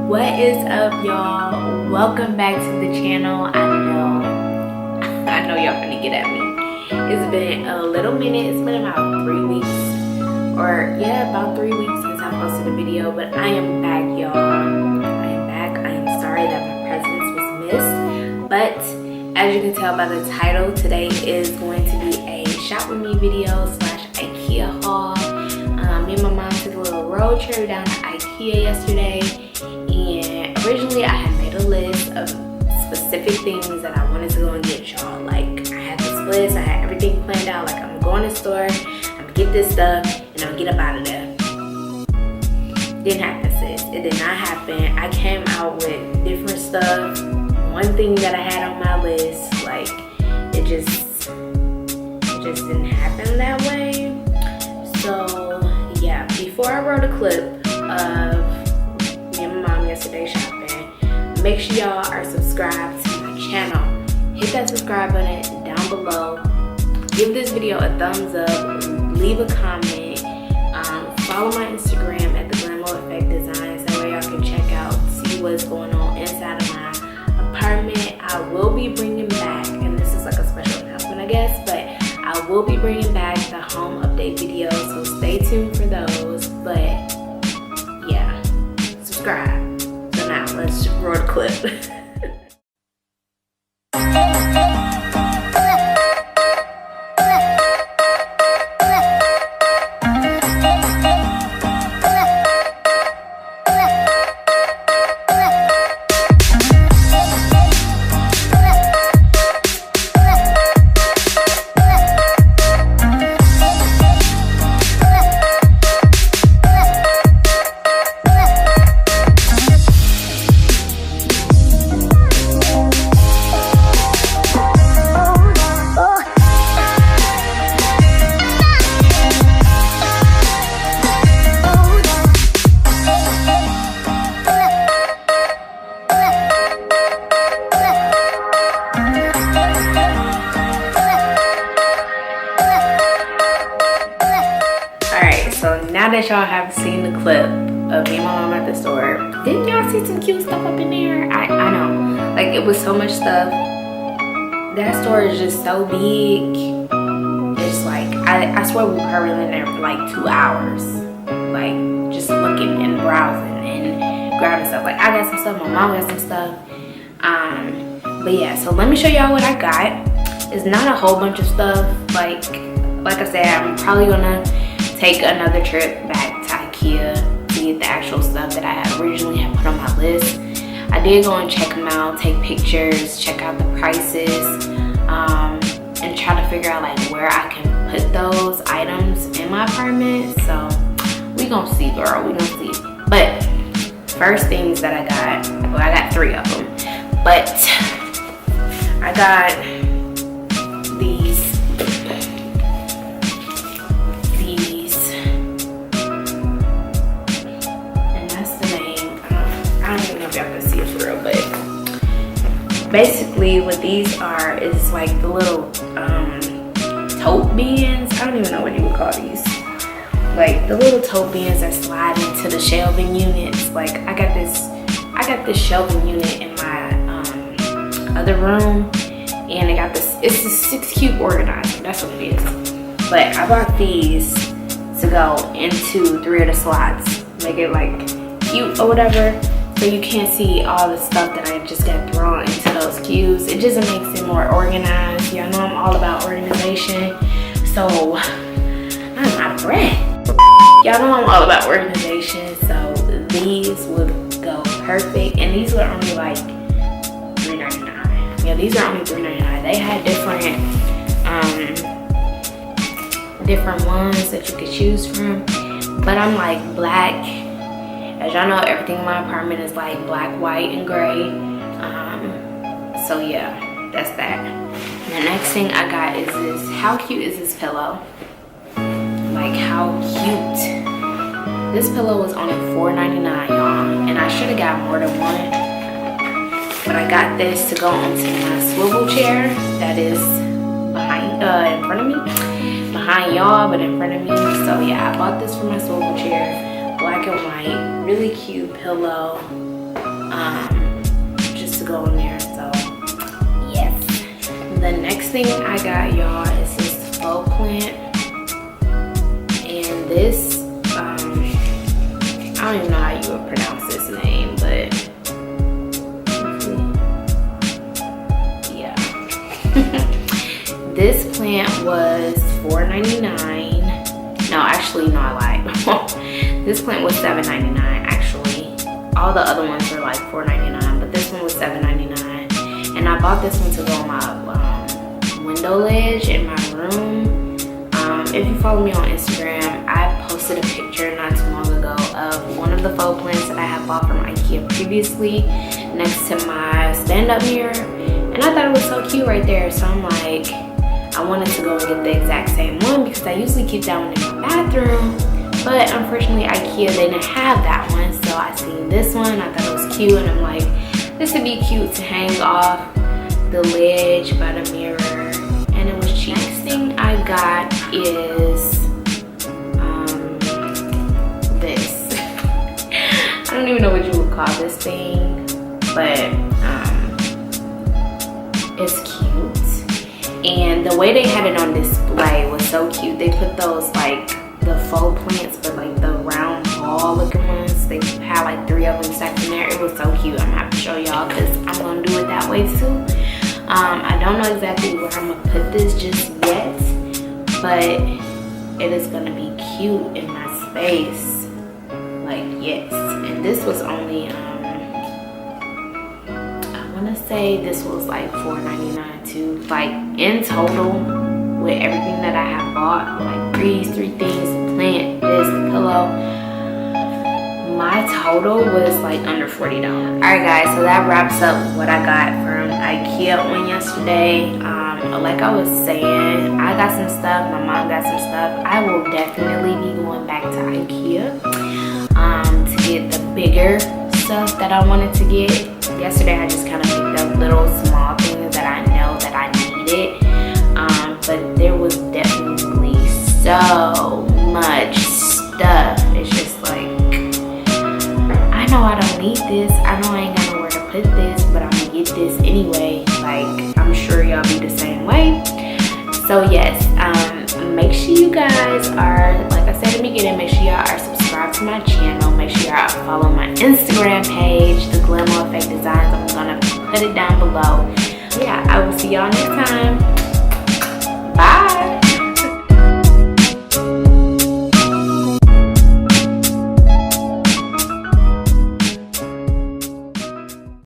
What is up, y'all? Welcome back to the channel. I know y'all finna get at me. It's been a little minute. It's been about 3 weeks, or yeah, about 3 weeks since I posted a video, but I am back, y'all. I am back. I am sorry that my presence was missed, but as you can tell by the title, today is going to be a shop with me video / Ikea haul. Me and my mom took a little road trip down to Ikea yesterday, and originally I had made a list of specific things that I wanted to go and get, y'all. Like, I had this list, I had everything planned out. Like, I'm going to the store, I'm gonna get this stuff, and I'm gonna get up out of there. Didn't happen, sis. It did not happen. I came out with different stuff. One thing that I had on my list, like, it just didn't happen that way. So yeah, before I wrote a clip of me and my mom yesterday shopping, make sure y'all are subscribed to my channel. Hit that subscribe button down below. Give this video a thumbs up. Leave a comment. Follow my Instagram at the Glam0 Designs. That way y'all can check out, see what's going on inside of my apartment. I will be bringing back, and this is like a special announcement, I guess, but I will be bringing back the home update videos, so stay tuned for those. But yeah, subscribe. So now let's roll the clip. So now that y'all have seen the clip of me and my mom at the store, didn't y'all see some cute stuff up in there? I know, like, it was so much stuff. That store is just so big. It's like, I swear we were probably in there for like 2 hours, like just looking and browsing and grabbing stuff. Like, I got some stuff, my mom got some stuff. But yeah, so let me show y'all what I got. It's not a whole bunch of stuff. Like I said, I'm probably gonna take another trip back to Ikea to get the actual stuff that I had originally had put on my list. I did go and check them out, take pictures, check out the prices, and try to figure out like where I can put those items in my apartment. So we gonna see, girl, we gonna see. But first things that I got, well, I got 3 of them, but I got these. Basically what these are is like the little tote bins. I don't even know what you would call these. Like the little tote bins that slide into the shelving units. Like I got this shelving unit in my other room, and I got this, it's a 6-cube organizer, that's what it is. But I bought these to go into 3 of the slots, make it like cute or whatever. So you can't see all the stuff that I just got thrown into those cubes. It just makes it more organized. Y'all know I'm all about organization. So I'm out of breath. Y'all know I'm all about organization. So these would go perfect. And these were only like $3.99. Yeah, these are only $3.99. They had different ones that you could choose from. But I'm like black. As y'all know, everything in my apartment is like black, white, and gray. So yeah, that's that. The next thing I got is this. How cute is this pillow? Like, how cute. This pillow was only $4.99, y'all. And I should have got more than one. But I got this to go onto my swivel chair that is behind, in front of me. Behind y'all, but in front of me. So yeah, I bought this for my swivel chair. Black and white, really cute pillow. just to go in there. So yes. The next thing I got, y'all, is this faux plant. And this, I don't even know how you would pronounce this name, but yeah. This plant was $4.99. No, actually, no, I lied. This plant was $7.99 actually. All the other ones were like $4.99, but this one was $7.99. And I bought this one to go on my window ledge in my room. If you follow me on Instagram, I posted a picture not too long ago of one of the faux plants that I had bought from Ikea previously next to my stand-up mirror. And I thought it was so cute right there. So I'm like, I wanted to go and get the exact same one because I usually keep that one in my bathroom. But unfortunately, Ikea didn't have that one. So I seen this one, I thought it was cute. And I'm like, this would be cute to hang off the ledge by the mirror. And it was cheap. Next thing I got is this. I don't even know what you would call this thing, but it's cute. And the way they had it on display was so cute. They put those like the faux plants, but like the round ball looking ones. They had like 3 of them stacked in there. It was so cute. I'm gonna have to show y'all because I'm gonna do it that way too. I don't know exactly where I'm gonna put this just yet, but it is gonna be cute in my space. Like, yes. And this was only, I wanna say this was like $4.99 too. Like in total, with everything that I have bought, like these 3 things, the plant, this, the pillow, my total was like under $40. Alright guys, so that wraps up what I got from Ikea on yesterday. Like I was saying, I got some stuff, my mom got some stuff. I will definitely be going back to Ikea to get the bigger stuff that I wanted to get. Yesterday I just kind of picked up little small things that I know that I needed. But there was definitely so much stuff. It's just like, I know I don't need this. I know I ain't got nowhere to put this, but I'm gonna get this anyway. Like, I'm sure y'all be the same way. So yes, make sure you guys are, like I said in the beginning, make sure y'all are subscribed to my channel. Make sure y'all follow my Instagram page, the Glam0 Designs. I'm gonna put it down below. Yeah, I will see y'all next time.